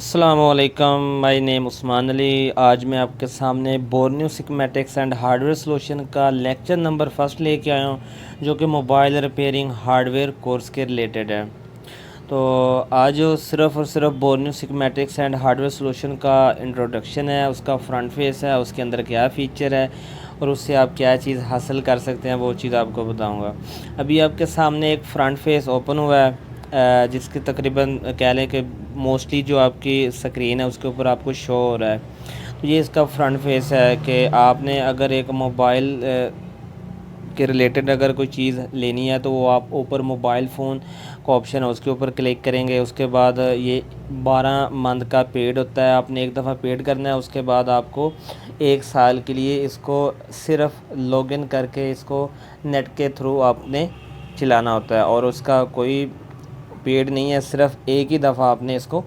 अस्सलामुअलैकुम, my name Usman Ali. आज मैं आपके सामने Borneo systematics and hardware solution का लेक्चर नंबर फर्स्ट लेके आया हूँ, जो कि मोबाइल रिपेयरिंग हार्डवेयर कोर्स के रिलेटेड है। तो आज सिर्फ़ और सिर्फ Borneo systematics and hardware solution का इंट्रोडक्शन है, उसका फ्रंट फेस है, उसके अंदर क्या फ़ीचर है और उससे आप क्या चीज़ हासिल कर सकते हैं, वो चीज़ आपको बताऊँगा। अभी आपके सामने एक फ़्रंट फेस ओपन हुआ है, जिसके तकरीबन कह लें कि मोस्टली जो आपकी स्क्रीन है उसके ऊपर आपको शो हो रहा है। तो ये इसका फ्रंट फेस है कि आपने अगर एक मोबाइल के रिलेटेड अगर कोई चीज़ लेनी है तो वो आप ऊपर मोबाइल फ़ोन का ऑप्शन है उसके ऊपर क्लिक करेंगे। उसके बाद ये 12 मंथ का पेड होता है, आपने एक दफ़ा पेड करना है। उसके बाद आपको 1 साल के लिए इसको सिर्फ़ लॉगिन करके इसको नेट के थ्रू आपने चलाना होता है और उसका कोई पेड नहीं है, सिर्फ़ एक ही दफ़ा आपने इसको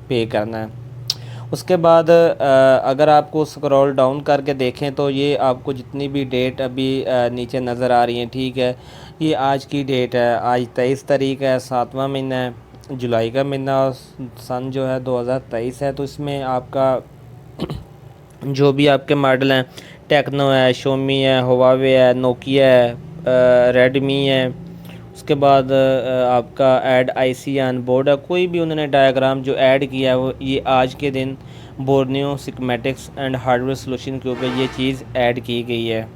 पे करना है। उसके बाद अगर आपको स्क्रॉल डाउन करके देखें तो ये आपको जितनी भी डेट अभी नीचे नज़र आ रही हैं, ठीक है, ये आज की डेट है। आज 23 तारीख है, 7वां महीना है, जुलाई का महीना, और सन जो है 2023 है। तो इसमें आपका जो भी आपके मॉडल हैं, टेक्नो है, शोमी है, हुआवे है, नोकिया है, रेडमी है। उसके बाद आपका ऐड आईसी ऑन बोर्ड है। कोई भी उन्होंने डायग्राम जो ऐड किया है वो ये आज के दिन Borneo systematics and hardware solution के ऊपर ये चीज़ ऐड की गई है।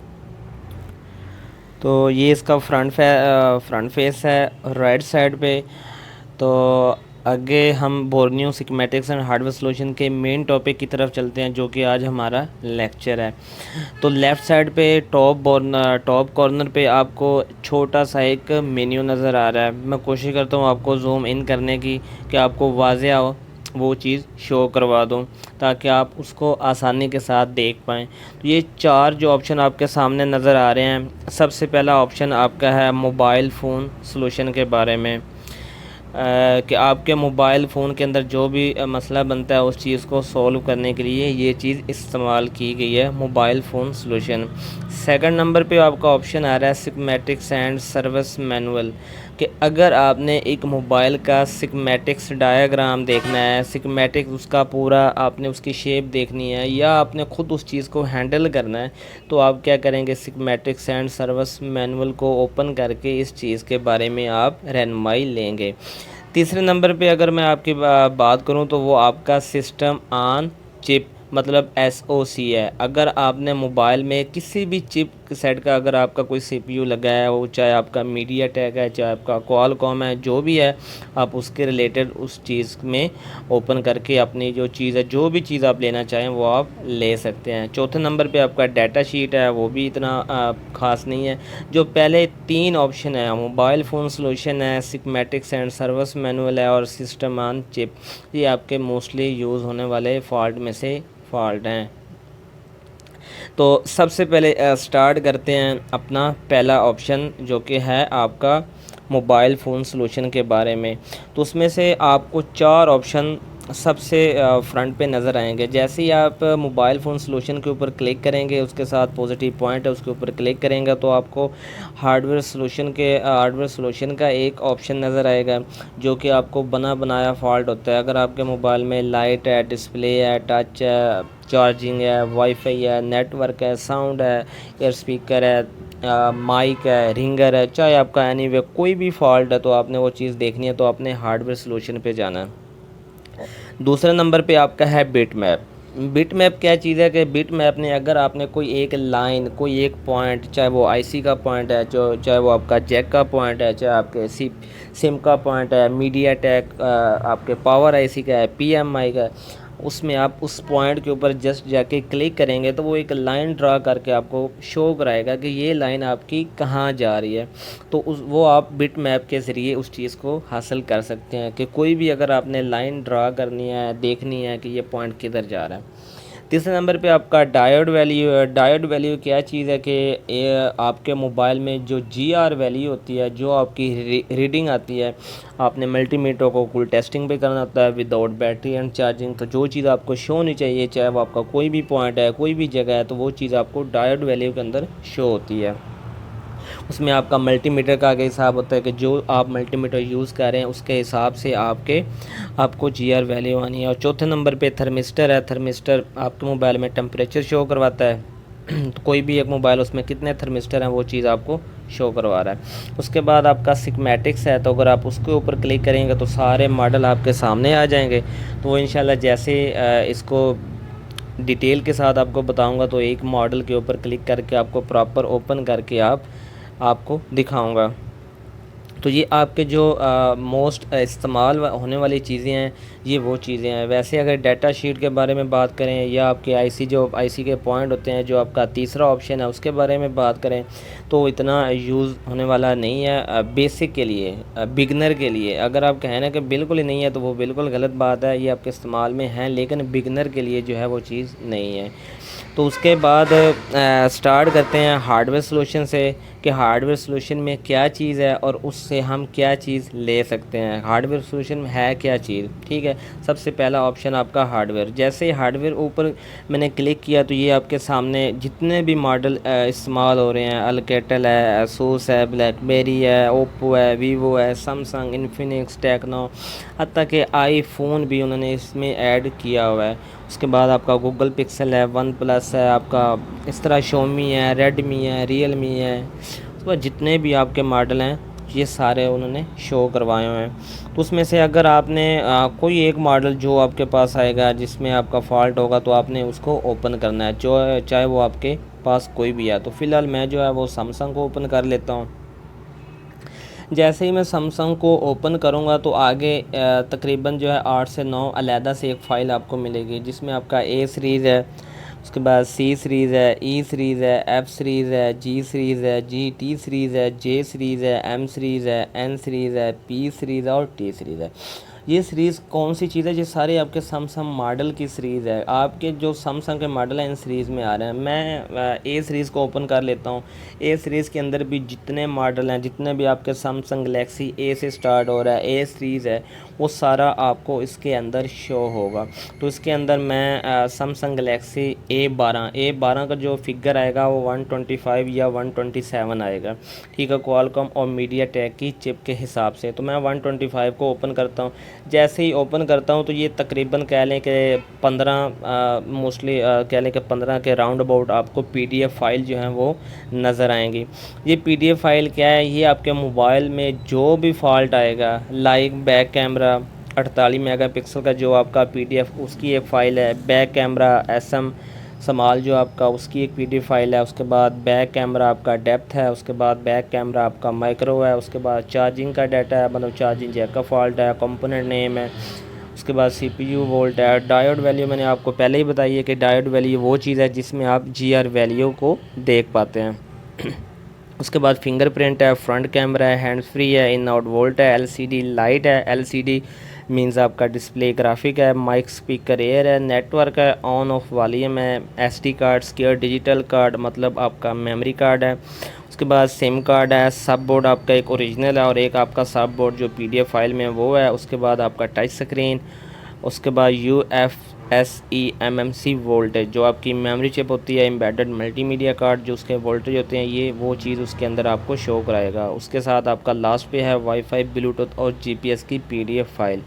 तो ये इसका फ्रंट फेस है राइट साइड पे। तो आगे हम Borneo systematics and hardware solution के मेन टॉपिक की तरफ चलते हैं, जो कि आज हमारा लेक्चर है। तो लेफ़्ट साइड पे टॉप कॉर्नर पे आपको छोटा सा एक मेन्यू नज़र आ रहा है। मैं कोशिश करता हूँ आपको जूम इन करने की कि आपको वाज़ेह हो वो चीज़ शो करवा दूँ, ताकि आप उसको आसानी के साथ देख पाएँ। तो ये 4 जो ऑप्शन आपके सामने नज़र आ रहे हैं, सबसे पहला ऑप्शन आपका है मोबाइल फ़ोन सॉल्यूशन के बारे में, कि आपके मोबाइल फ़ोन के अंदर जो भी मसला बनता है उस चीज़ को सॉल्व करने के लिए ये चीज़ इस्तेमाल की गई है, mobile phone solution. Second number पे आपका ऑप्शन आ रहा है सिस्टमैटिक्स एंड सर्विस मैनुअल, कि अगर आपने एक मोबाइल का सिस्टमैटिक्स डायग्राम देखना है, सिस्टमैटिक्स उसका पूरा आपने उसकी शेप देखनी है, या आपने ख़ुद उस चीज़ को हैंडल करना है, तो आप क्या करेंगे, सिस्टमैटिक्स एंड सर्विस मैनुअल को ओपन करके इस चीज़ के बारे में आप रहनुमाई लेंगे। तीसरे नंबर पे अगर मैं आपकी बात करूं तो वो आपका सिस्टम ऑन चिप मतलब एसओसी है। अगर आपने मोबाइल में किसी भी चिप सेट का अगर आपका कोई सीपीयू लगा है, वो चाहे आपका मीडिया टेक है, चाहे आपका क्वालकॉम है, जो भी है, आप उसके रिलेटेड उस चीज़ में ओपन करके अपनी जो चीज़ है, जो भी चीज़ आप लेना चाहें वो आप ले सकते हैं। चौथे नंबर पे आपका डाटा शीट है, वो भी इतना ख़ास नहीं है। जो पहले 3 ऑप्शन है, मोबाइल फ़ोन सॉल्यूशन है, सिस्टमैटिक्स एंड सर्विस मैनुअल है और सिस्टम ऑन चिप, ये आपके मोस्टली यूज़ होने वाले फ़ॉल्ट में से फ़ॉल्ट हैं। तो सबसे पहले स्टार्ट करते हैं अपना पहला ऑप्शन, जो कि है आपका मोबाइल फ़ोन सॉल्यूशन के बारे में। तो उसमें से आपको 4 ऑप्शन सबसे फ्रंट पे नज़र आएंगे। जैसे ही आप मोबाइल फ़ोन सॉल्यूशन के ऊपर क्लिक करेंगे, उसके साथ पॉजिटिव पॉइंट है उसके ऊपर क्लिक करेंगे, तो आपको हार्डवेयर सॉल्यूशन का एक ऑप्शन नज़र आएगा, जो कि आपको बना बनाया फ़ॉल्ट होता है। अगर आपके मोबाइल में लाइट है, डिस्प्ले है, टच है, चार्जिंग है, वाईफाई है, नेटवर्क है, साउंड है, एयर स्पीकर है, माइक है, रिंगर है, चाहे आपका एनीवे कोई भी फॉल्ट है, तो आपने वो चीज़ देखनी है तो आपने हार्डवेयर सॉल्यूशन पे जाना है। दूसरे नंबर पे आपका है बिट मैप। बिट मैप क्या चीज़ है कि बिट मैप ने अगर आपने कोई एक लाइन, कोई एक पॉइंट, चाहे वो आईसी का पॉइंट है, जो चाहे वो आपका जैक का पॉइंट है, चाहे आपके सिम का पॉइंट है, मीडिया टेक आपके पावर आईसी का है, पीएमआई का है, उसमें आप उस पॉइंट के ऊपर जस्ट जाके क्लिक करेंगे तो वो एक लाइन ड्रा करके आपको शो कराएगा कि ये लाइन आपकी कहाँ जा रही है। तो वो आप बिट मैप के ज़रिए उस चीज़ को हासिल कर सकते हैं, कि कोई भी अगर आपने लाइन ड्रा करनी है, देखनी है कि ये पॉइंट किधर जा रहा है। तीसरे नंबर पे आपका डायोड वैल्यू है। डायोड वैल्यू क्या चीज़ है कि ये आपके मोबाइल में जो जीआर वैल्यू होती है, जो आपकी रीडिंग आती है, आपने मल्टीमीटर को कुल टेस्टिंग पे करना होता है विदाउट बैटरी एंड चार्जिंग। तो जो चीज़ आपको शो होनी चाहिए, चाहे वो आपका कोई भी पॉइंट है, कोई भी जगह है, तो वो चीज़ आपको डायोड वैल्यू के अंदर शो होती है। उसमें आपका मल्टीमीटर का आगे हिसाब होता है कि जो आप मल्टीमीटर यूज़ कर रहे हैं उसके हिसाब से आपको जीआर वैल्यू आनी है। और चौथे नंबर पे थर्मिस्टर है। थर्मिस्टर आपके मोबाइल में टेम्परेचर शो करवाता है तो कोई भी एक मोबाइल उसमें कितने थर्मिस्टर हैं वो चीज़ आपको शो करवा रहा है। उसके बाद आपका सिग्मेटिक्स है, तो अगर आप उसके ऊपर क्लिक करेंगे तो सारे मॉडल आपके सामने आ जाएंगे। तो वो इंशाल्लाह जैसे इसको डिटेल के साथ आपको बताऊंगा तो एक मॉडल के ऊपर क्लिक करके आपको प्रॉपर ओपन करके आपको दिखाऊंगा। तो ये आपके जो मोस्ट इस्तेमाल होने वाली चीज़ें हैं ये वो चीज़ें हैं। वैसे अगर डाटा शीट के बारे में बात करें या आपके आईसी के पॉइंट होते हैं जो आपका तीसरा ऑप्शन है उसके बारे में बात करें तो इतना यूज़ होने वाला नहीं है बेसिक के लिए, बिगनर के लिए। अगर आप कहें ना कि बिल्कुल ही नहीं है तो वो बिल्कुल गलत बात है, ये आपके इस्तेमाल में है लेकिन बिगनर के लिए जो है वो चीज़ नहीं है। तो उसके बाद स्टार्ट करते हैं हार्डवेयर सॉल्यूशन से कि हार्डवेयर सॉल्यूशन में क्या चीज़ है और उससे हम क्या चीज़ ले सकते हैं। हार्डवेयर सॉल्यूशन में है क्या चीज़, ठीक है। सबसे पहला ऑप्शन आपका हार्डवेयर। जैसे ही हार्डवेयर ऊपर मैंने क्लिक किया तो ये आपके सामने जितने भी मॉडल इस्तेमाल हो रहे हैं, अल्केटेल है, एसूस है, ब्लैकबेरी है, ओप्पो है, वीवो है, सैमसंग, इन्फिनिक्स, टेक्नो, हत्ता कि आईफोन भी उन्होंने इसमें ऐड किया हुआ है। उसके बाद आपका गूगल पिक्सल है, वन प्लस है, आपका इस तरह शोमी है, रेडमी है, रियलमी है। उसके बाद जितने भी आपके मॉडल हैं ये सारे उन्होंने शो करवाए हुए हैं। तो उसमें से अगर आपने कोई एक मॉडल जो आपके पास आएगा जिसमें आपका फ़ॉल्ट होगा तो आपने उसको ओपन करना है, जो चाहे वो आपके पास कोई भी है। तो फ़िलहाल मैं जो है वो सैमसंग को ओपन कर लेता हूँ। जैसे ही मैं सैमसंग को ओपन करूँगा तो आगे तकरीबन जो है 8 से 9 अलहदा से एक फ़ाइल आपको मिलेगी जिसमें आपका ए सीरीज़ है, उसके बाद सी सीरीज़ है, ई सीरीज़ है, एफ़ सीरीज़ है, जी सीरीज़ है, जी टी सीरीज़ है, जे सीरीज़ है, एम सीरीज़ है, एन सीरीज़ है, पी सीरीज़ है और टी सीरीज़ है। ये सीरीज़ कौन सी चीज़ है? ये सारे आपके सैमसंग मॉडल की सीरीज़ है। आपके जो सैमसंग के मॉडल हैं इन सीरीज़ में आ रहे हैं। मैं ए सीरीज़ को ओपन कर लेता हूँ। ए सीरीज़ के अंदर भी जितने मॉडल हैं, जितने भी आपके सैमसंग गलेक्सी ए से स्टार्ट हो रहा है, ए सीरीज़ है, वो सारा आपको इसके अंदर शो होगा। तो इसके अंदर मैं सैमसंग गलेक्सी ए12 का जो फिगर आएगा वो 125 या 127 आएगा, ठीक है, क्वालकॉम और मीडियाटेक की चिप के हिसाब से। तो मैं 125 को ओपन करता हूँ। जैसे ही ओपन करता हूँ तो ये तकरीबन कह लें कि 15 मोस्टली कह लें कि 15 के राउंड अबाउट आपको पीडीएफ फाइल जो है वो नज़र आएंगी। ये पीडीएफ फाइल क्या है? ये आपके मोबाइल में जो भी फॉल्ट आएगा, लाइक बैक कैमरा 48 मेगापिक्सल का जो आपका पीडीएफ उसकी एक फ़ाइल है, बैक कैमरा एसएम समाल जो आपका उसकी एक पीडीएफ फाइल है, उसके बाद बैक कैमरा आपका डेप्थ है, उसके बाद बैक कैमरा आपका माइक्रो है, उसके बाद चार्जिंग का डाटा है, मतलब चार्जिंग जैक का फॉल्ट है, कंपोनेंट नेम है, उसके बाद सीपीयू वोल्ट है। डायोड वैल्यू मैंने आपको पहले ही बताई है कि डायोड वैल्यू वो चीज़ है जिसमें आप जीआर वैल्यू को देख पाते हैं। उसके बाद फिंगरप्रिंट है, फ्रंट कैमरा है, हैंड्स फ्री है, इन आउट वोल्ट है, एलसीडी लाइट है, एलसीडी मींस आपका डिस्प्ले ग्राफिक है, माइक स्पीकर एयर है, नेटवर्क है, ऑन ऑफ वॉल्यूम है, SD card, secure digital card मतलब आपका मेमोरी कार्ड है। उसके बाद सिम कार्ड है, सब बोर्ड आपका एक ओरिजिनल है और एक आपका सब बोर्ड जो पीडीएफ फाइल में वो है। उसके बाद आपका टच स्क्रीन, उसके बाद UFSEMMC वोल्टेज जो आपकी मेमोरी चिप होती है, एम्बेडेड मल्टीमीडिया कार्ड जो उसके वोल्टेज होते हैं, ये वो चीज़ उसके अंदर आपको शो कराएगा। उसके साथ आपका लास्ट पे है वाईफाई, ब्लूटूथ और जीपीएस की पीडीएफ फाइल।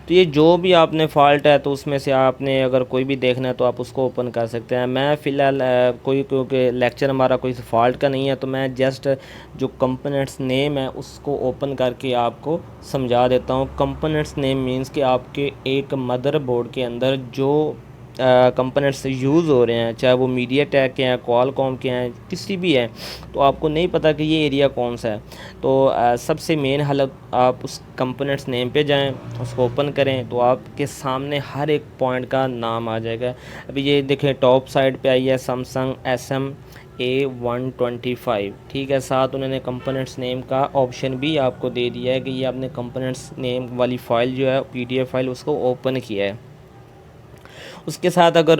तो ये जो भी आपने फ़ॉल्ट है तो उसमें से आपने अगर कोई भी देखना है तो आप उसको ओपन कर सकते हैं। मैं फ़िलहाल कोई क्योंकि लेक्चर हमारा कोई फ़ॉल्ट का नहीं है तो मैं जस्ट जो कंपोनेंट्स नेम है उसको ओपन करके आपको समझा देता हूँ। कंपोनेंट्स नेम मींस कि आपके एक मदरबोर्ड के अंदर जो कंपोनेंट्स यूज़ हो रहे हैं, चाहे वो मीडियाटेक के हैं, क्वालकॉम के हैं, किसी भी हैं, तो आपको नहीं पता कि ये एरिया कौन सा है। तो सबसे मेन हालत आप उस कंपोनेंट्स नेम पे जाएं, उसको ओपन करें तो आपके सामने हर एक पॉइंट का नाम आ जाएगा। अभी ये देखें टॉप साइड पे आई है सैमसंग SM A125, ठीक है। साथ उन्होंने कंपोनेंट्स नेम का ऑप्शन भी आपको दे दिया है कि ये आपने कंपोनेंट्स नेम वाली फ़ाइल जो है पीडीएफ फाइल उसको ओपन किया है। उसके साथ अगर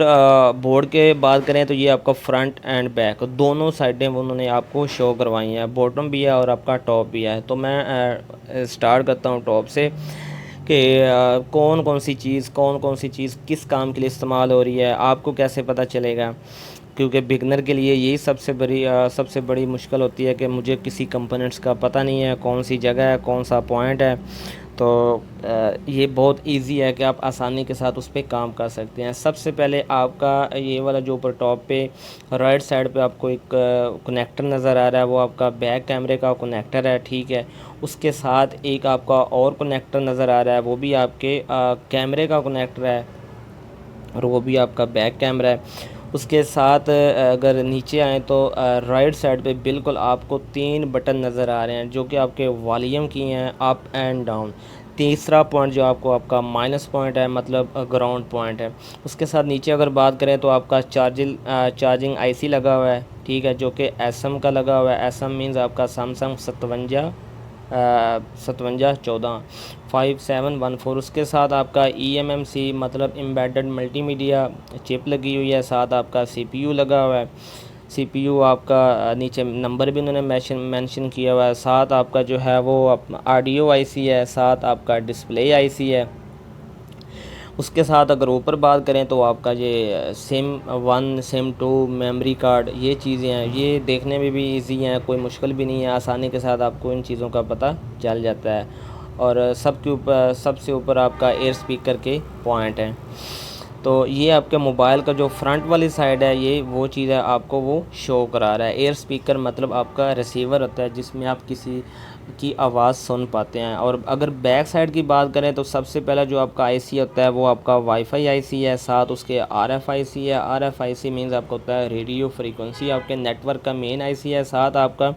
बोर्ड के बात करें तो ये आपका फ्रंट एंड बैक दोनों साइडें उन्होंने आपको शो करवाई हैं, बॉटम भी है और आपका टॉप भी है। तो मैं स्टार्ट करता हूँ टॉप से कि कौन कौन सी चीज़ किस काम के लिए इस्तेमाल हो रही है, आपको कैसे पता चलेगा। क्योंकि बिगनर के लिए यही सबसे बड़ी मुश्किल होती है कि मुझे किसी कंपोनेंट्स का पता नहीं है, कौन सी जगह है, कौन सा पॉइंट है। तो ये बहुत इजी है कि आप आसानी के साथ उस पर काम कर सकते हैं। सबसे पहले आपका ये वाला जो ऊपर टॉप पे राइट साइड पे आपको एक कनेक्टर नज़र आ रहा है, वो आपका बैक कैमरे का कनेक्टर है, ठीक है। उसके साथ एक आपका और कनेक्टर नज़र आ रहा है, वो भी आपके कैमरे का कनेक्टर है और वो भी आपका बैक कैमरा है। उसके साथ अगर नीचे आएँ तो राइट साइड पे बिल्कुल आपको 3 बटन नज़र आ रहे हैं जो कि आपके वॉल्यूम की हैं, अप एंड डाउन। तीसरा पॉइंट जो आपको आपका माइनस पॉइंट है, मतलब ग्राउंड पॉइंट है। उसके साथ नीचे अगर बात करें तो आपका चार्जिंग आईसी लगा हुआ है, ठीक है, जो कि एसएम का लगा हुआ है। एसएम मीन्स आपका सैमसंग 5714 5714। उसके साथ आपका eMMC मतलब एम्बेडेड मल्टीमीडिया चिप लगी हुई है। साथ आपका CPU लगा हुआ है। CPU आपका नीचे नंबर भी उन्होंने मेंशन किया हुआ है। साथ आपका जो है वो ऑडियो आईसी है। साथ आपका डिस्प्ले आईसी है। उसके साथ अगर ऊपर बात करें तो आपका ये सिम 1 सिम 2 मेमोरी कार्ड, ये चीज़ें हैं, ये देखने में भी इजी हैं, कोई मुश्किल भी नहीं है, आसानी के साथ आपको इन चीज़ों का पता चल जाता है। और सबसे ऊपर आपका एयर स्पीकर के पॉइंट हैं। तो ये आपके मोबाइल का जो फ्रंट वाली साइड है, ये वो चीज़ है आपको वो शो करा रहा है। एयर स्पीकर मतलब आपका रिसीवर होता है जिसमें आप किसी की आवाज़ सुन पाते हैं। और अगर बैक साइड की बात करें तो सबसे पहला जो आपका आईसी होता है वो आपका वाईफाई आईसी है। साथ उसके आरएफआईसी है। आरएफआईसी मीन्स आपका होता है रेडियो फ्रीक्वेंसी, आपके नेटवर्क का मेन आईसी है। साथ आपका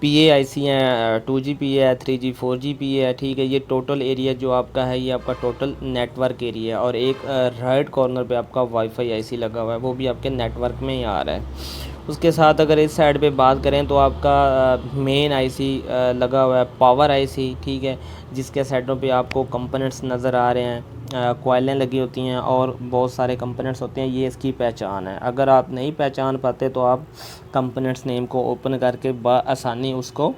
पीए आईसी हैं, 2G पीए है, 3G 4G पीए है, ठीक है। ये टोटल एरिया जो आपका है ये आपका टोटल नेटवर्क एरिया है। और एक राइट कॉर्नर पे आपका वाईफाई आईसी लगा हुआ है, वो भी आपके नेटवर्क में ही आ रहा है। उसके साथ अगर इस साइड पे बात करें तो आपका मेन आईसी लगा हुआ है, पावर आईसी, ठीक है, जिसके साइडों पे आपको कंपोनेंट्स नज़र आ रहे हैं, कॉइलें लगी होती हैं और बहुत सारे कंपोनेंट्स होते हैं। ये इसकी पहचान है। अगर आप नहीं पहचान पाते तो आप कंपोनेंट्स नेम को ओपन करके आसानी उसको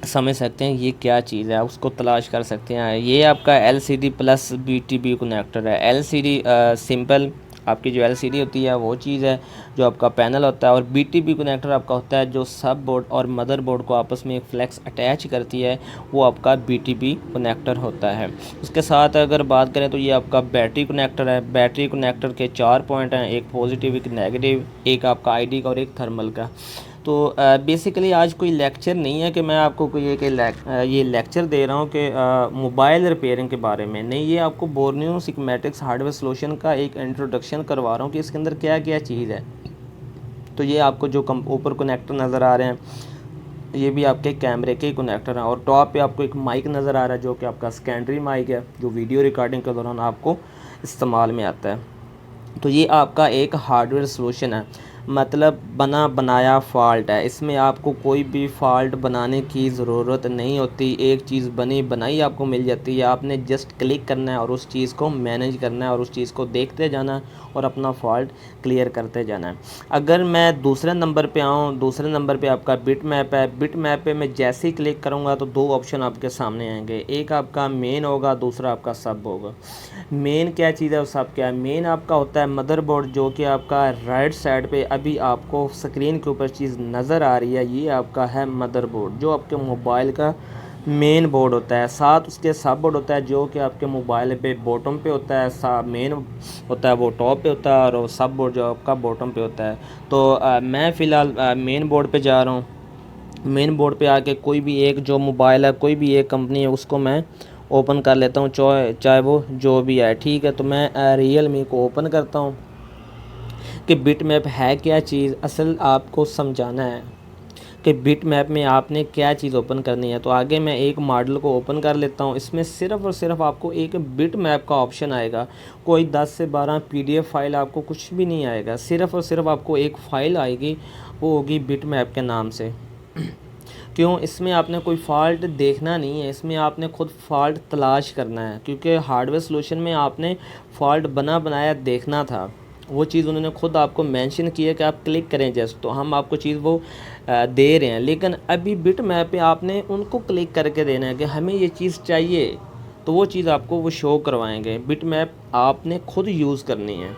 समझ सकते हैं ये क्या चीज़ है, उसको तलाश कर सकते हैं। ये आपका LCD प्लस BTB कनेक्टर है। LCD सिंपल आपकी जो LCD होती है वो चीज़ है जो आपका पैनल होता है। और BTB कनेक्टर आपका होता है जो सब बोर्ड और मदर बोर्ड को आपस में एक फ्लैक्स अटैच करती है, वो आपका BTB कनेक्टर होता है। उसके साथ अगर बात करें तो ये आपका बैटरी कनेक्टर है। बैटरी कनेक्टर के 4 पॉइंट हैं, एक पॉजिटिव, एक नेगेटिव, एक आपका ID का और एक थर्मल का। तो बेसिकली आज कोई लेक्चर नहीं है कि मैं आपको कोई ये लेक्चर दे रहा हूँ कि मोबाइल रिपेयरिंग के बारे में नहीं। ये आपको बोर्नियो सिग्मेटिक्स हार्डवेयर सॉल्यूशन का एक इंट्रोडक्शन करवा रहा हूँ कि इसके अंदर क्या क्या चीज़ है। तो ये आपको जो ऊपर कनेक्टर नज़र आ रहे हैं ये भी आपके कैमरे के कनेक्टर हैं। और टॉप पे आपको एक माइक नज़र आ रहा है जो कि आपका सेकेंडरी माइक है, जो वीडियो रिकॉर्डिंग के दौरान आपको इस्तेमाल में आता है। तो ये आपका एक हार्डवेयर सॉल्यूशन है, मतलब बना बनाया फ़ॉल्ट है। इसमें आपको कोई भी फ़ॉल्ट बनाने की ज़रूरत नहीं होती। एक चीज़ बनी बनाई आपको मिल जाती है, आपने जस्ट क्लिक करना है और उस चीज़ को मैनेज करना है और उस चीज़ को देखते जाना है और अपना फ़ॉल्ट क्लियर करते जाना है। अगर मैं दूसरे नंबर पे आऊँ, दूसरे नंबर पे आपका बिट मैप है। बिट मैप पे मैं जैसे ही क्लिक करूँगा तो 2 ऑप्शन आपके सामने आएंगे, एक आपका मेन होगा, दूसरा आपका सब होगा। मेन क्या चीज़ है और सब क्या है? मेन आपका होता है मदरबोर्ड, जो कि आपका राइट साइड पे अभी आपको स्क्रीन के ऊपर चीज़ नज़र आ रही है, ये आपका है मदरबोर्ड जो आपके मोबाइल का मेन बोर्ड होता है। साथ उसके सब बोर्ड होता है जो कि आपके मोबाइल पे बॉटम पे होता है। मेन होता है वो टॉप पे होता है और सब बोर्ड जो आपका बॉटम पे होता है। तो मैं फ़िलहाल मेन बोर्ड पे जा रहा हूँ। मेन बोर्ड पे आके कोई भी एक जो मोबाइल है, कोई भी एक कंपनी है, उसको मैं ओपन कर लेता हूँ, चाहे वो जो भी है, ठीक है। तो मैं रियलमी को ओपन करता हूँ कि बिट मैप है क्या चीज़। असल आपको समझाना है कि बिट मैप में आपने क्या चीज़ ओपन करनी है। तो आगे मैं एक मॉडल को ओपन कर लेता हूँ। इसमें सिर्फ़ और सिर्फ आपको एक बिट मैप का ऑप्शन आएगा, कोई 10 से 12 PDF फाइल आपको कुछ भी नहीं आएगा। सिर्फ़ और सिर्फ आपको एक फ़ाइल आएगी, वो होगी बिट मैप के नाम से। क्यों? इसमें आपने कोई फ़ॉल्ट देखना नहीं है, इसमें आपने खुद फ़ॉल्ट तलाश करना है। क्योंकि हार्डवेयर सॉल्यूशन में आपने फ़ॉल्ट बना बनाया देखना था, वो चीज़ उन्होंने खुद आपको मेंशन की है कि आप क्लिक करें जस्ट, तो हम आपको चीज़ वो दे रहे हैं। लेकिन अभी बिट मैप पे आपने उनको क्लिक करके देना है कि हमें ये चीज़ चाहिए, तो वो चीज़ आपको वो शो करवाएंगे। बिट मैप आपने खुद यूज़ करनी है।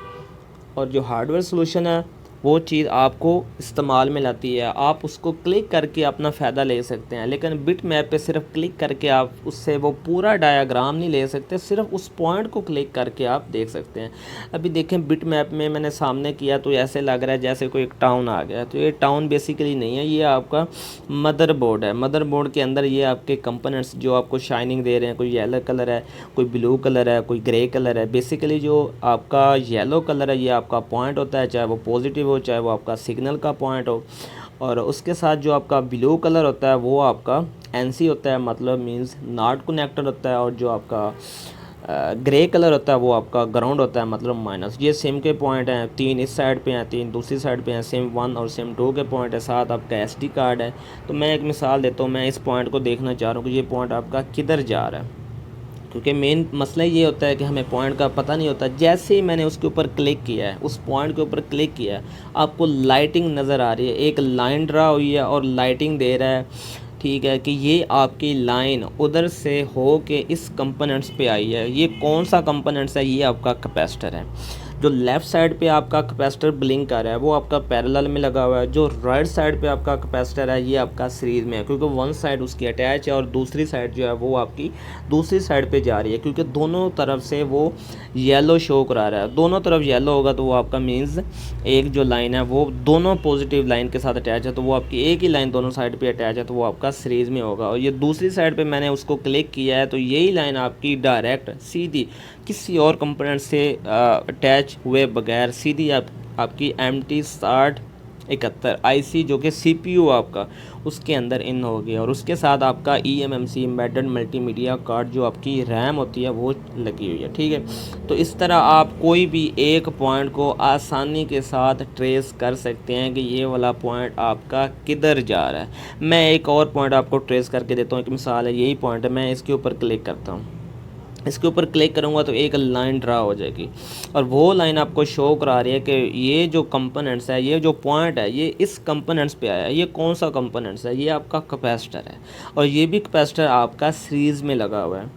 और जो हार्डवेयर सॉल्यूशन है वो चीज़ आपको इस्तेमाल में लाती है। आप उसको क्लिक करके अपना फ़ायदा ले सकते हैं, लेकिन बिट मैप पे सिर्फ क्लिक करके आप उससे वो पूरा डायग्राम नहीं ले सकते, सिर्फ उस पॉइंट को क्लिक करके आप देख सकते हैं। अभी देखें बिट मैप में मैंने सामने किया तो ऐसे लग रहा है जैसे कोई एक टाउन आ गया, तो ये टाउन बेसिकली नहीं है, ये आपका मदरबोर्ड है। मदरबोर्ड के अंदर ये आपके कंपोनेंट्स जो आपको शाइनिंग दे रहे हैं, कोई येलो कलर है, कोई ब्लू कलर है, कोई ग्रे कलर है। बेसिकली जो आपका येलो कलर है ये आपका पॉइंट होता है, चाहे वो पॉजिटिव हो चाहे वो आपका सिग्नल का पॉइंट हो। और उसके साथ जो आपका ब्लू कलर होता है वो आपका एनसी होता है, मतलब मींस नॉट कनेक्टेड होता है। और जो आपका ग्रे कलर होता है वो आपका ग्राउंड होता है, मतलब माइनस। ये सिम के पॉइंट हैं, 3 इस साइड पे हैं, 3 दूसरी साइड पे हैं, सिम 1 और सिम 2 के पॉइंट है, साथ आपका एसडी कार्ड है। तो मैं एक मिसाल देता हूँ, मैं इस पॉइंट को देखना चाह रहा हूँ कि ये पॉइंट आपका किधर जा रहा है, क्योंकि मेन मसला ये होता है कि हमें पॉइंट का पता नहीं होता। जैसे ही मैंने उसके ऊपर क्लिक किया है, उस पॉइंट के ऊपर क्लिक किया है, आपको लाइटिंग नज़र आ रही है, एक लाइन ड्रा हुई है और लाइटिंग दे रहा है, ठीक है, कि ये आपकी लाइन उधर से हो के इस कंपोनेंट्स पे आई है। ये कौन सा कंपोनेंट्स है, ये आपका कैपेसिटर है। जो लेफ़्ट साइड पे आपका कैपेसिटर ब्लिंक कर रहा है वो आपका पैरेलल में लगा हुआ है। जो राइट साइड पे आपका कैपेसिटर है ये आपका सीरीज़ में है, क्योंकि वन साइड उसकी अटैच है और दूसरी साइड जो है वो आपकी दूसरी साइड पे जा रही है, क्योंकि दोनों तरफ से वो येलो शो करा रहा है। दोनों तरफ येलो होगा तो वो आपका मीन्स एक जो लाइन है वो दोनों पॉजिटिव लाइन के साथ अटैच है, तो वो आपकी एक ही लाइन दोनों साइड पे अटैच है, तो वो आपका सीरीज़ में होगा। और ये दूसरी साइड पे मैंने उसको क्लिक किया है तो यही लाइन आपकी डायरेक्ट सीधी किसी और कंपोनेंट से अटैच हुए बगैर सीधी आपकी MT6071 आईसी जो कि CPU आपका उसके अंदर इन हो गया, और उसके साथ आपका eMMC एम्बेडेड मल्टीमीडिया कार्ड जो आपकी रैम होती है वो लगी हुई है, ठीक है। तो इस तरह आप कोई भी एक पॉइंट को आसानी के साथ ट्रेस कर सकते हैं कि ये वाला पॉइंट आपका किधर जा रहा है। मैं एक और पॉइंट आपको ट्रेस करके देता हूँ, एक मिसाल है, यही पॉइंट है, मैं इसके ऊपर क्लिक करता हूँ, इसके ऊपर क्लिक करूँगा तो एक लाइन ड्रा हो जाएगी और वो लाइन आपको शो करा रही है कि ये जो कंपोनेंट्स है, ये जो पॉइंट है, ये इस कंपोनेंट्स पे आया है। ये कौन सा कंपोनेंट्स है, ये आपका कैपेसिटर है, और ये भी कैपेसिटर आपका सीरीज़ में लगा हुआ है।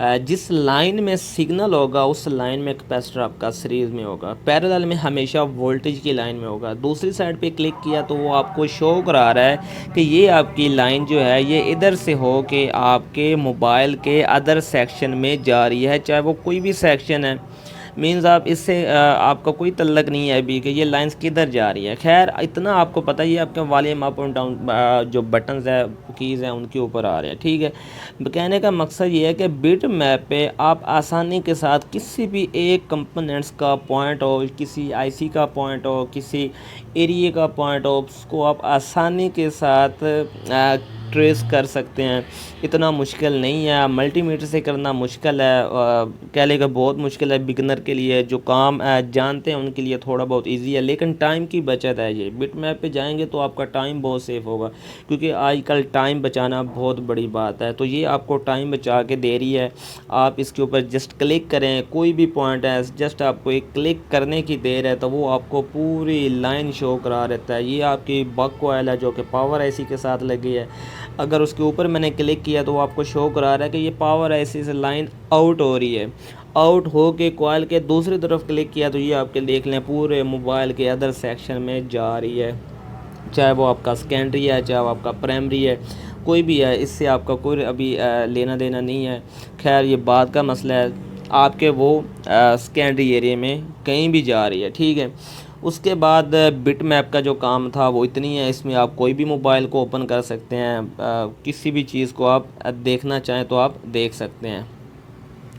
जिस लाइन में सिग्नल होगा उस लाइन में कैपेसिटर आपका सीरीज़ में होगा, पैरेलल में हमेशा वोल्टेज की लाइन में होगा। दूसरी साइड पे क्लिक किया तो वो आपको शो करा रहा है कि ये आपकी लाइन जो है ये इधर से हो के आपके मोबाइल के अदर सेक्शन में जा रही है, चाहे वो कोई भी सेक्शन है। मींस आप इससे आपका कोई तल्लक नहीं है अभी कि ये लाइंस किधर जा रही है। खैर इतना आपको पता ही है, आपके वॉल्यूम अप एंड डाउन जो बटन्स है, कीज़ हैं, उनके ऊपर आ रहे हैं, ठीक है। कहने का मकसद ये है कि बिट मैप पे आप आसानी के साथ किसी भी एक कंपोनेंट्स का पॉइंट हो, किसी आईसी का पॉइंट हो, किसी एरिया का पॉइंट हो, उसको आप आसानी के साथ ट्रेस कर सकते हैं। इतना मुश्किल नहीं है, मल्टीमीटर से करना मुश्किल है, कह लेगा बहुत मुश्किल है बिगनर के लिए। जो काम जानते हैं उनके लिए थोड़ा बहुत इजी है, लेकिन टाइम की बचत है। ये बिट मैप पे जाएंगे तो आपका टाइम बहुत सेफ होगा, क्योंकि आजकल टाइम बचाना बहुत बड़ी बात है। तो ये आपको टाइम बचा के दे रही है। आप इसके ऊपर जस्ट क्लिक करें, कोई भी पॉइंट है, जस्ट आपको एक क्लिक करने की देर है तो वो आपको पूरी लाइन शो करा रहता है। ये आपकी बक कॉइल है जो कि पावर आईसी के साथ लगी है। अगर उसके ऊपर मैंने क्लिक किया तो वो आपको शो करा रहा है कि ये पावर आईसी से लाइन आउट हो रही है। आउट हो के कॉइल के दूसरी तरफ क्लिक किया तो ये आपके देख लें पूरे मोबाइल के अदर सेक्शन में जा रही है, चाहे वो आपका सेकेंडरी है, चाहे वो आपका प्राइमरी है, कोई भी है, इससे आपका कोई अभी लेना देना नहीं है। खैर ये बात का मसला है, आपके वो सेकेंडरी एरिया में कहीं भी जा रही है, ठीक है। उसके बाद बिट मैप का जो काम था वो इतनी है। इसमें आप कोई भी मोबाइल को ओपन कर सकते हैं, किसी भी चीज़ को आप देखना चाहें तो आप देख सकते हैं।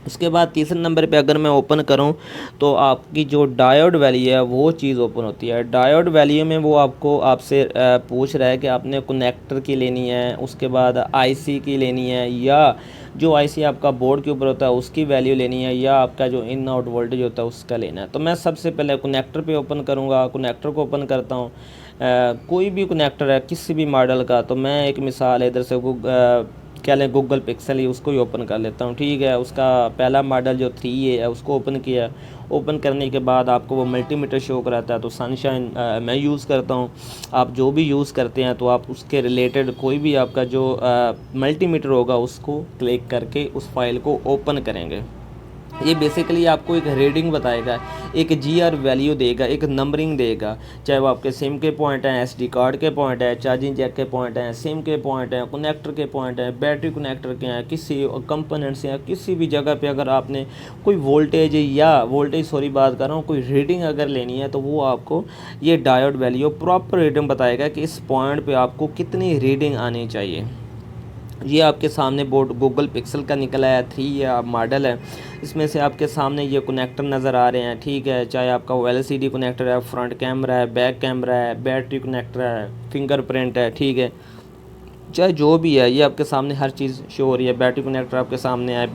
उसके बाद तीसरे नंबर पे अगर मैं ओपन करूं तो आपकी जो डायोड वैल्यू है वो चीज़ ओपन होती है। डायोड वैल्यू में वो आपको आपसे पूछ रहा है कि आपने कनेक्टर की लेनी है, उसके बाद आईसी की लेनी है, या जो आईसी आपका बोर्ड के ऊपर होता है उसकी वैल्यू लेनी है, या आपका जो इन आउट वोल्टेज होता है उसका लेना है। तो मैं सबसे पहले कनेक्टर पे ओपन करूँगा, कनेक्टर को ओपन करता हूँ। कोई भी कनेक्टर है किसी भी मॉडल का, तो मैं एक मिसाल इधर से क्या लें गूगल पिक्सल ही, उसको ही ओपन कर लेता हूँ, ठीक है। उसका पहला मॉडल जो 3A है उसको ओपन किया। ओपन करने के बाद आपको वो मल्टीमीटर शो कराता है, तो सनशाइन मैं यूज़ करता हूँ। आप जो भी यूज़ करते हैं तो आप उसके रिलेटेड कोई भी आपका जो मल्टीमीटर होगा उसको क्लिक करके उस फाइल को ओपन करेंगे। ये बेसिकली आपको एक रीडिंग बताएगा, एक जीआर वैल्यू देगा, एक नंबरिंग देगा, चाहे वो आपके सिम के पॉइंट हैं, एसडी कार्ड के पॉइंट है, चार्जिंग जैक के पॉइंट हैं, सिम के पॉइंट हैं, कनेक्टर के पॉइंट हैं, बैटरी कनेक्टर के हैं, किसी कंपोनेंट्स या किसी भी जगह पे अगर आपने कोई वोल्टेज बात कर रहा हूँ, कोई रीडिंग अगर लेनी है तो वो आपको ये डायोड वैल्यू प्रॉपर रीडिंग बताएगा कि इस पॉइंट पर आपको कितनी रीडिंग आनी चाहिए। ये आपके सामने बोर्ड गूगल पिक्सल का निकला है, 3 या मॉडल है। इसमें से आपके सामने ये कनेक्टर नज़र आ रहे हैं, ठीक है, चाहे आपका वो एलसीडी कनेक्टर है, फ्रंट कैमरा है, बैक कैमरा है, बैटरी कनेक्टर है, फिंगरप्रिंट है, ठीक है, चाहे जो भी है, ये आपके सामने हर चीज़ शो हो रही है। बैटरी कनेक्टर आपके सामने है,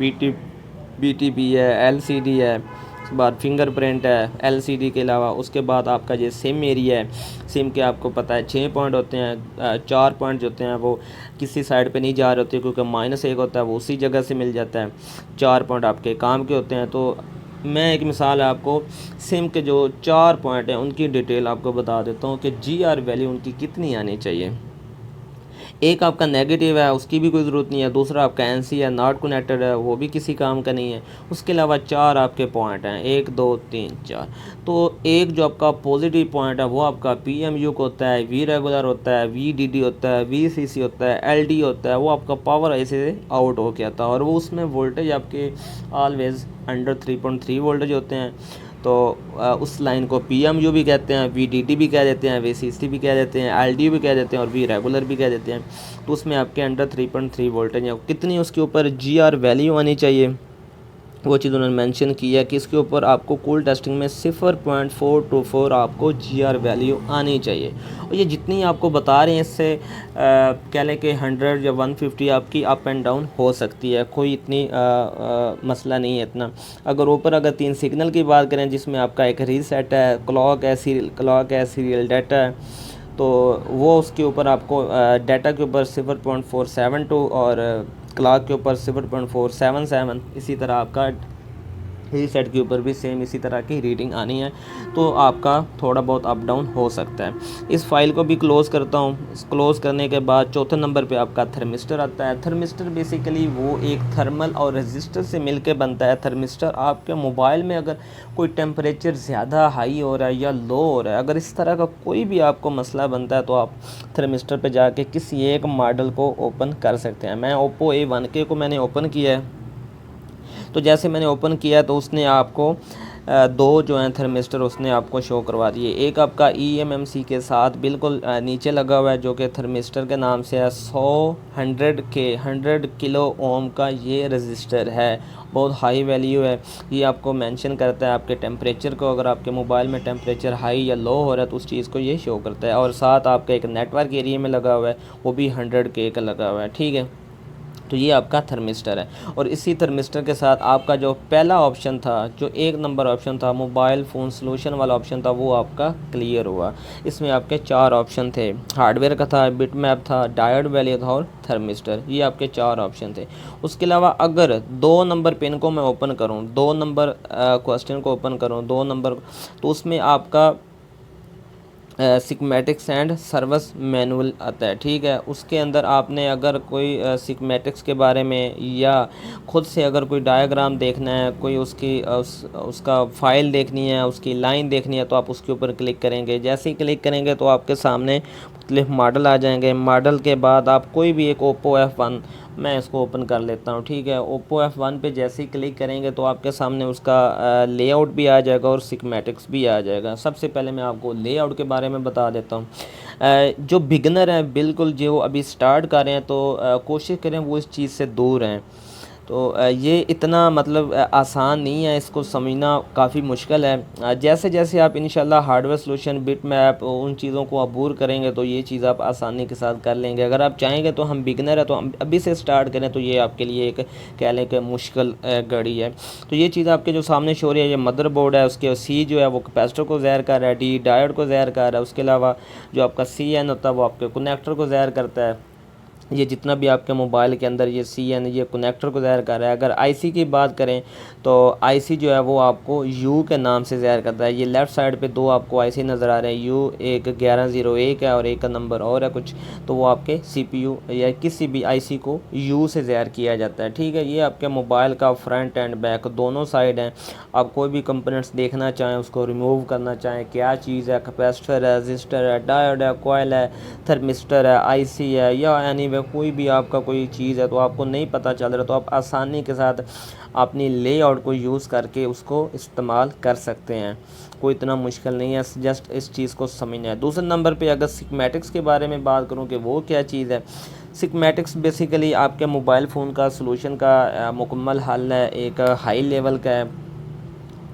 बीटीबी है, एलसीडी है, उसके बाद फिंगरप्रिंट है एलसीडी के अलावा। उसके बाद आपका ये सिम एरिया है, सिम के आपको पता है 6 पॉइंट होते हैं, 4 पॉइंट जो होते हैं वो किसी साइड पे नहीं जा रहे होते क्योंकि -1 होता है, वो उसी जगह से मिल जाता है। 4 पॉइंट आपके काम के होते हैं। तो मैं एक मिसाल आपको सिम के जो 4 पॉइंट हैं उनकी डिटेल आपको बता देता हूँ कि जीआर वैल्यू उनकी कितनी आनी चाहिए। एक आपका नेगेटिव है, उसकी भी कोई ज़रूरत नहीं है। दूसरा आपका एनसी है, नॉट कनेक्टेड है, वो भी किसी काम का नहीं है। उसके अलावा 4 आपके पॉइंट हैं, 1 2 3 4। तो एक जो आपका पॉजिटिव पॉइंट है वो आपका पीएमयू को होता है, वी रेगुलर होता है, वीडीडी होता है, वीसीसी होता है, एलडी होता है। वो आपका पावर ऐसे आउट हो गया था और वो उसमें वोल्टेज आपके ऑलवेज़ अंडर 3.3 वोल्टेज होते हैं। तो उस लाइन को पीएमयू भी कहते हैं, वीडीडी भी कह देते हैं, वीसीसी भी कह देते हैं, एलडी भी कह देते हैं और वी रेगुलर भी कह देते हैं। तो उसमें आपके अंडर 3.3 वोल्टेज है। कितनी उसके ऊपर जीआर वैल्यू आनी चाहिए वो चीज़ उन्होंने मेंशन की है कि इसके ऊपर आपको कूल टेस्टिंग में 0.424 आपको जीआर वैल्यू आनी चाहिए। और ये जितनी आपको बता रहे हैं इससे कह लें कि 100 या 150 आपकी अप एंड डाउन हो सकती है, कोई इतनी मसला नहीं है इतना। अगर ऊपर अगर 3 सिग्नल की बात करें जिसमें आपका एक रीसेट है, क्लॉक है, सीरियल डाटा है, तो वो उसके ऊपर आपको डाटा के ऊपर 0.472 और क्लॉक के ऊपर 0.477, इसी तरह आपका रीसेट के ऊपर भी सेम इसी तरह की रीडिंग आनी है। तो आपका थोड़ा बहुत अप डाउन हो सकता है। इस फाइल को भी क्लोज़ करता हूँ। क्लोज़ करने के बाद चौथे नंबर पे आपका थर्मिस्टर आता है। थर्मिस्टर बेसिकली वो एक थर्मल और रेजिस्टर से मिलके बनता है। थर्मिस्टर आपके मोबाइल में अगर कोई टेम्परेचर ज़्यादा हाई हो रहा है या लो हो रहा है, अगर इस तरह का कोई भी आपको मसला बनता है तो आप थर्मिस्टर पर जाके किसी एक मॉडल को ओपन कर सकते हैं। मैं ओप्पो A1K को मैंने ओपन किया है। तो जैसे मैंने ओपन किया तो उसने आपको दो जो हैं थर्मिस्टर उसने आपको शो करवा दिए। एक आपका EMMC के साथ बिल्कुल नीचे लगा हुआ है जो कि थर्मिस्टर के नाम से है। 100 किलो ओम का ये रजिस्टर है, बहुत हाई वैल्यू है। ये आपको मेंशन करता है आपके टेम्परेचर को, अगर आपके मोबाइल में टेम्परेचर हाई या लो हो रहा है तो उस चीज़ को ये शो करता है। और साथ आपका एक नेटवर्क एरिया में लगा हुआ है, वो भी 100K का लगा हुआ है, ठीक है। तो ये आपका थर्मिस्टर है। और इसी थर्मिस्टर के साथ आपका जो पहला ऑप्शन था, जो 1 नंबर ऑप्शन था, मोबाइल फ़ोन सॉल्यूशन वाला ऑप्शन था, वो आपका क्लियर हुआ। इसमें आपके 4 ऑप्शन थे, हार्डवेयर का था, बिटमैप था, डायोड वैल्यू था और थर्मिस्टर। ये आपके 4 ऑप्शन थे। उसके अलावा अगर 2 नंबर पिन को मैं ओपन करूँ, 2 नंबर क्वेश्चन को ओपन करूँ, 2 नंबर, तो उसमें आपका सिकमेटिक्स एंड सर्विस मैनुअल आता है, ठीक है। उसके अंदर आपने अगर कोई सिकमेटिक्स के बारे में या ख़ुद से अगर कोई डायग्राम देखना है, कोई उसका फ़ाइल देखनी है, उसकी लाइन देखनी है, तो आप उसके ऊपर क्लिक करेंगे। जैसे ही क्लिक करेंगे तो आपके सामने मुख्तलिफ मॉडल आ जाएंगे। मॉडल के बाद आप कोई भी एक ओप्पो F1, मैं इसको ओपन कर लेता हूँ, ठीक है। ओप्पो F1 पे जैसे ही क्लिक करेंगे तो आपके सामने उसका लेआउट भी आ जाएगा और सिकमेटिक्स भी आ जाएगा। सबसे पहले मैं आपको लेआउट के बारे में बता देता हूँ। जो बिगनर हैं, बिल्कुल जो अभी स्टार्ट कर रहे हैं, तो कोशिश करें वो इस चीज़ से दूर रहें। तो ये इतना मतलब आसान नहीं है, इसको समझना काफ़ी मुश्किल है। जैसे जैसे आप इंशाल्लाह हार्डवेयर सॉल्यूशन, बिटमैप, उन चीज़ों को अबूर करेंगे तो ये चीज़ आप आसानी के साथ कर लेंगे। अगर आप चाहेंगे तो हम बिगनर है तो हम अभी से स्टार्ट करें तो ये आपके लिए एक कह लें कि मुश्किल घड़ी है। तो ये चीज़ आपके जो सामने शो रही है, ये मदरबोर्ड है, उसके C जो है वो कैपेसिटर को ज़ाहिर कर रहा है, D डायोड को ज़ाहिर कर रहा है। उसके अलावा जो आपका CN होता है वो आपके कनेक्टर को ज़ाहिर करता है। ये जितना भी आपके मोबाइल के अंदर ये CN ये कनेक्टर को ज़ाहिर कर रहा है। अगर IC की बात करें तो IC जो है वो आपको U के नाम से ज़ाहिर करता है। ये लेफ़्ट साइड पे दो आपको IC नज़र आ रहे हैं, U एक 1101 है और एक का नंबर और है कुछ, तो वो आपके CPU या किसी भी IC को U से ज़ाहिर किया जाता है। ठीक है, ये आपके मोबाइल का फ्रंट एंड बैक दोनों साइड हैं। आप कोई भी कंपोनेंट्स देखना चाहें, उसको रिमूव करना चाहें, क्या चीज़ है, कैपेसिटर है, रजिस्टर है, डायोड है, कॉइल है, थर्मिस्टर है, IC है, या एनीवे कोई भी आपका कोई चीज़ है तो आपको नहीं पता चल रहा, तो आप आसानी के साथ अपनी लेआउट को यूज़ करके उसको इस्तेमाल कर सकते हैं। कोई इतना मुश्किल नहीं है, जस्ट इस चीज़ को समझना है। दूसरे नंबर पे अगर स्कीमेटिक्स के बारे में बात करूं कि वो क्या चीज़ है, स्कीमेटिक्स बेसिकली आपके मोबाइल फ़ोन का सलूशन का मुकम्मल हल है, एक हाई लेवल का है।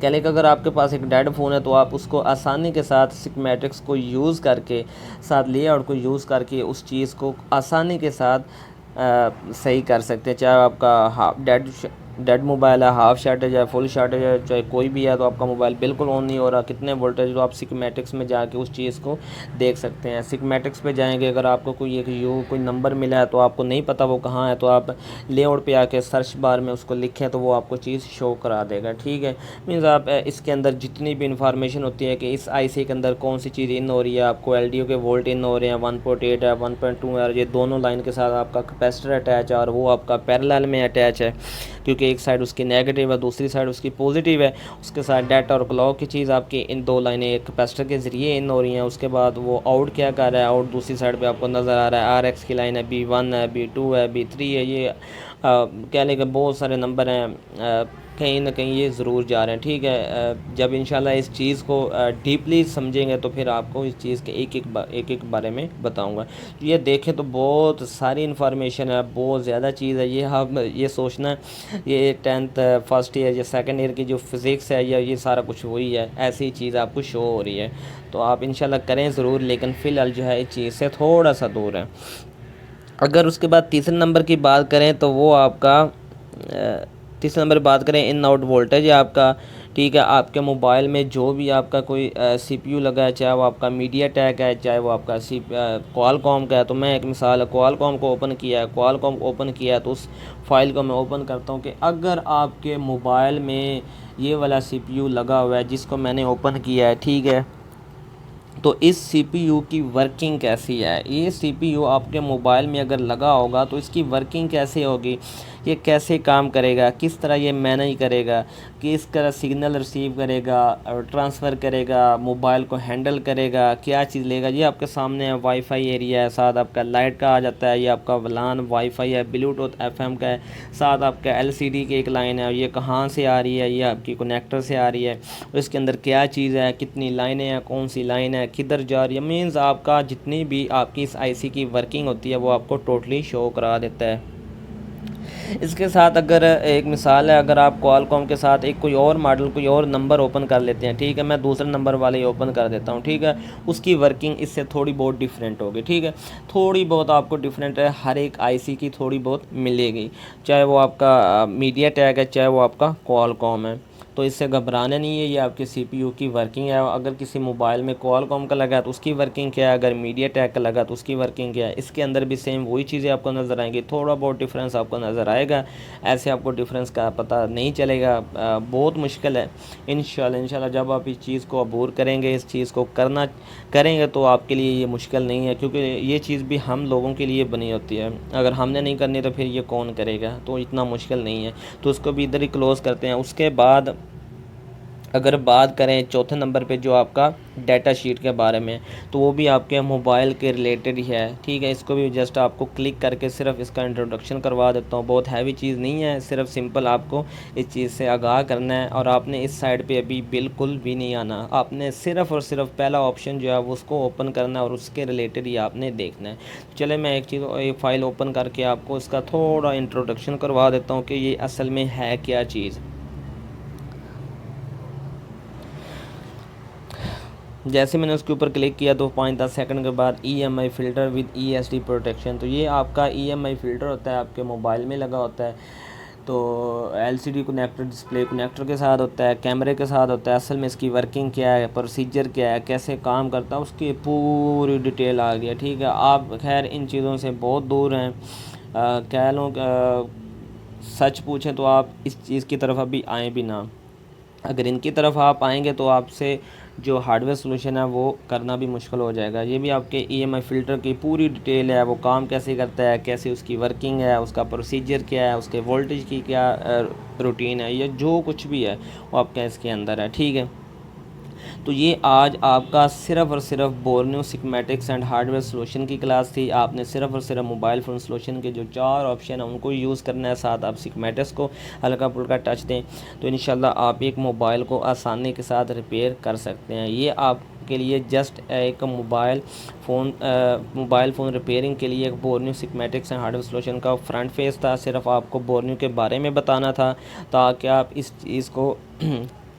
कह लें कि अगर आपके पास एक डेड फ़ोन है तो आप उसको आसानी के साथ स्कीमेटिक्स को यूज़ करके, साथ लेआउट को यूज़ करके उस चीज़ को आसानी के साथ सही कर सकते हैं। चाहे आपका डेड मोबाइल है, हाफ शार्टेज है, फुल शार्टेज है, चाहे कोई भी है, तो आपका मोबाइल बिल्कुल ऑन नहीं हो रहा, कितने वोल्टेज, तो आप स्कीमेटिक्स में जाके उस चीज़ को देख सकते हैं। स्कीमेटिक्स पे जाएंगे, अगर आपको कोई नंबर मिला है तो आपको नहीं पता वो कहाँ है, तो आप लेआउट पे आके सर्च बार में उसको लिखें तो वो आपको चीज़ शो करा देगा। ठीक है, मीन्स आप इसके अंदर जितनी भी इंफॉर्मेशन होती है कि इस IC के अंदर कौन सी चीज़ इन हो रही है, आपको LDO के वोल्ट इन हो रहे हैं, 1.8 है, 1.2 है, और ये दोनों लाइन के साथ आपका कैपेसिटर अटैच है और वो आपका पैरेलल में अटैच है, क्योंकि एक साइड उसकी नेगेटिव है, दूसरी साइड उसकी पॉजिटिव है। उसके साथ डाटा और क्लॉक की चीज़ आपकी इन दो लाइनें एक कैपेसिटर के ज़रिए इन हो रही हैं। उसके बाद वो आउट क्या कर रहा है, आउट दूसरी साइड पे आपको नज़र आ रहा है, RX की लाइन है, B1 है, B2 है, B3 है। ये कह लें कि बहुत सारे नंबर हैं, कहीं ना कहीं ये ज़रूर जा रहे हैं। ठीक है, जब इंशाल्लाह इस चीज़ को डीपली समझेंगे तो फिर आपको इस चीज़ के एक एक बारे में बताऊंगा। तो ये देखें तो बहुत सारी इन्फॉर्मेशन है, बहुत ज़्यादा चीज़ है। ये हम ये सोचना ये 10th फर्स्ट ईयर या सेकंड ईयर की जो फिज़िक्स है या ये सारा कुछ वही है, ऐसी चीज़ आपको शो हो रही है। तो आप इंशाल्लाह करें ज़रूर, लेकिन फ़िलहाल जो है इस चीज़ से थोड़ा सा दूर है। अगर उसके बाद तीसरे नंबर की बात करें तो वो आपका तीसरे नंबर बात करें इन आउट वोल्टेज है आपका। ठीक है, आपके मोबाइल में जो भी आपका कोई CPU लगा है, चाहे वो आपका MediaTek है, चाहे वो आपका क्वालकॉम का है। तो मैं एक मिसाल है, क्वालकॉम को ओपन किया है, क्वालकॉम ओपन किया है तो उस फाइल को मैं ओपन करता हूँ कि अगर आपके मोबाइल में ये वाला CPU लगा हुआ है जिसको मैंने ओपन किया है, ठीक है, तो इस CPU की वर्किंग कैसी है। ये CPU आपके मोबाइल में अगर लगा होगा तो इसकी वर्किंग कैसे होगी, ये कैसे काम करेगा, किस तरह ये मैनेज करेगा, किस तरह सिग्नल रिसीव करेगा और ट्रांसफ़र करेगा, मोबाइल को हैंडल करेगा, क्या चीज़ लेगा। ये आपके सामने है, वाईफाई एरिया है, साथ आपका लाइट का आ जाता है, ये आपका WLAN वाईफाई है, ब्लूटूथ FM का है, साथ आपका LCD की एक लाइन है, ये कहाँ से आ रही है, ये आपकी कनेक्टर से आ रही है, और इसके अंदर क्या चीज़ है, कितनी लाइनें हैं, कौन सी लाइन है, किधर जा रही है। मीन्स आपका जितनी भी आपकी इस IC की वर्किंग होती है वो आपको टोटली शो करा देता है। इसके साथ अगर एक मिसाल है, अगर आप क्वालकॉम के साथ एक कोई और मॉडल कोई और नंबर ओपन कर लेते हैं, ठीक है, मैं दूसरे नंबर वाले ही ओपन कर देता हूँ, ठीक है, उसकी वर्किंग इससे थोड़ी बहुत डिफरेंट होगी। ठीक है, थोड़ी बहुत आपको डिफरेंट है, हर एक IC की थोड़ी बहुत मिलेगी, चाहे वो आपका MediaTek है, चाहे वो आपका क्वालकॉम है। तो इससे घबराना नहीं है, ये आपके CPU की वर्किंग है। अगर किसी मोबाइल में क्वालकॉम का लगा है तो उसकी वर्किंग क्या है, अगर MediaTek का लगा तो उसकी वर्किंग क्या है। इसके अंदर भी सेम वही चीज़ें आपको नज़र आएंगी, थोड़ा बहुत डिफरेंस आपको नज़र आएगा, ऐसे आपको डिफरेंस का पता नहीं चलेगा। बहुत मुश्किल है। इंशाल्लाह जब आप इस चीज़ को अबूर करेंगे, इस चीज़ को करेंगे तो आपके लिए ये मुश्किल नहीं है, क्योंकि ये चीज़ भी हम लोगों के लिए बनी होती है। अगर हमने नहीं करनी तो फिर ये कौन करेगा, तो इतना मुश्किल नहीं है। तो उसको भी इधर ही क्लोज़ करते हैं। उसके बाद अगर बात करें चौथे नंबर पे जो आपका डाटा शीट के बारे में, तो वो भी आपके मोबाइल के रिलेटेड ही है। ठीक है, इसको भी जस्ट आपको क्लिक करके सिर्फ इसका इंट्रोडक्शन करवा देता हूँ। बहुत हैवी चीज़ नहीं है, सिर्फ सिंपल आपको इस चीज़ से आगाह करना है, और आपने इस साइड पे अभी बिल्कुल भी नहीं आना। आपने सिर्फ और सिर्फ पहला ऑप्शन जो है वो उसको ओपन करना है और उसके रिलेटेड ही आपने देखना है। चले मैं एक फ़ाइल ओपन करके आपको इसका थोड़ा इंट्रोडक्शन करवा देता हूँ कि ये असल में है क्या चीज़। जैसे मैंने उसके ऊपर क्लिक किया तो 5-10 सेकंड के बाद EMI filter with ESD protection, तो ये आपका EMI फ़िल्टर होता है, आपके मोबाइल में लगा होता है। तो एलसीडी कनेक्टर डिस्प्ले कनेक्टर के साथ होता है, कैमरे के साथ होता है, असल में इसकी वर्किंग क्या है, प्रोसीजर क्या है, कैसे काम करता है, उसकी पूरी डिटेल आ गया। ठीक है, आप खैर इन चीज़ों से बहुत दूर हैं। कह लो सच पूछें तो आप इस चीज़ की तरफ अभी आए भी ना। अगर इनकी तरफ आप आएंगे तो आपसे जो हार्डवेयर सॉल्यूशन है वो करना भी मुश्किल हो जाएगा। ये भी आपके ईएमआई फ़िल्टर की पूरी डिटेल है, वो काम कैसे करता है, कैसे उसकी वर्किंग है, उसका प्रोसीजर क्या है, उसके वोल्टेज की क्या रूटीन है, या जो कुछ भी है वो आपका इसके अंदर है। ठीक है, तो ये आज आपका सिर्फ़ और सिर्फ बोर्नियो सिग्मेटिक्स एंड हार्डवेयर सॉल्यूशन की क्लास थी। आपने सिर्फ़ और सिर्फ मोबाइल फ़ोन सॉल्यूशन के जो 4 ऑप्शन हैं उनको यूज़ करना है, साथ आप सिग्मेटिक्स को हल्का फुल्का टच दें तो इंशाल्लाह आप एक मोबाइल को आसानी के साथ रिपेयर कर सकते हैं। ये आप के लिए जस्ट एक मोबाइल फ़ोन रिपेयरिंग के लिए एक बोर्नियो सिग्मेटिक्स एंड हार्डवेयर सॉल्यूशन का फ्रंट फेस था। सिर्फ आपको बोर्नियो के बारे में बताना था ताकि आप इस चीज़ को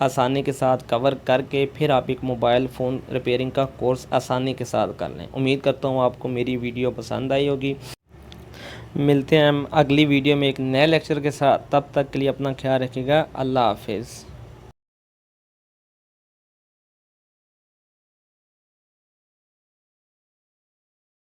आसानी के साथ कवर करके फिर आप एक मोबाइल फ़ोन रिपेयरिंग का कोर्स आसानी के साथ कर लें। उम्मीद करता हूँ आपको मेरी वीडियो पसंद आई होगी। मिलते हैं हम अगली वीडियो में एक नए लेक्चर के साथ। तब तक के लिए अपना ख्याल रखिएगा। अल्लाह हाफिज़।